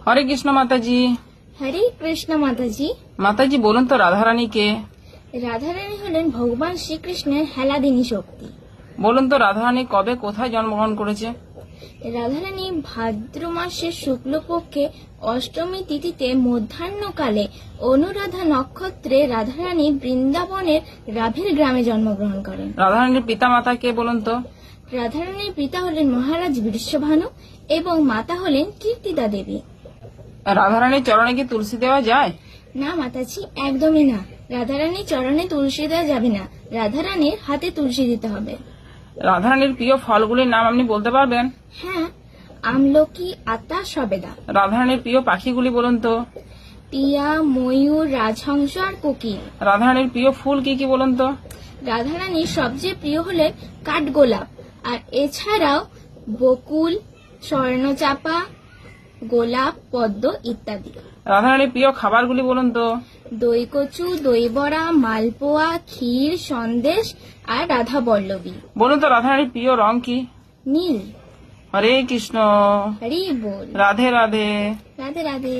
হরে কৃষ্ণ মাতাজি। হরে কৃষ্ণ মাতাজি। মাতাজি বলুন তো রাধারানী কে? রাধারানী হলেন ভগবান শ্রীকৃষ্ণের হেলাদিনী শক্তি। বলুন তো রাধারানী কবে কোথায় জন্মগ্রহণ করেছে? রাধারানী ভাদ্র মাসের শুক্লপক্ষে অষ্টমী তিথিতে মধ্যাহ্নকালে অনুরাধা নক্ষত্রে রাধারানী বৃন্দাবনের রাভেল গ্রামে জন্মগ্রহণ করেন। রাধারানীর পিতা মাতা কে বলুন তো? রাধারানীর পিতা হলেন মহারাজ বৃষভানু এবং মাতা হলেন কীর্তিদা দেবী। রাধারানীর চরণে কি তুলসী দেওয়া যায়? না মাতাজি, একদমই না। রাধারানীর চরণে তুলসী দেওয়া যাবে না, রাধারানীর হাতে তুলসী দিতে হবে। রাধারানীর প্রিয় ফলগুলির নাম আপনি বলতে পারবেন? হ্যাঁ, আমলকি, আতা, সবেদা। রাধারানীর প্রিয় পাখিগুলি বলুন তো? টিয়া, ময়ূর, রাজহংস আর কোকিল। রাধারানীর প্রিয় ফুল কি কি বলুন তো? রাধারানীর সবচেয়ে প্রিয় হলেন কাঠগোলাপ, আর এছাড়াও বকুল, স্বর্ণচাপা, গোলাপ, পদ্ম ইত্যাদি। রাধারানীর প্রিয় খাবারগুলি বলুন তো? দই কচু, দই বড়া, মালপোয়া, ক্ষীর, সন্দেশ আর রাধা বল্লভী। বলুন তো রাধারানীর প্রিয় রং কি? নীল। হরে কৃষ্ণ। হরি বল। রাধে রাধে। রাধে রাধে।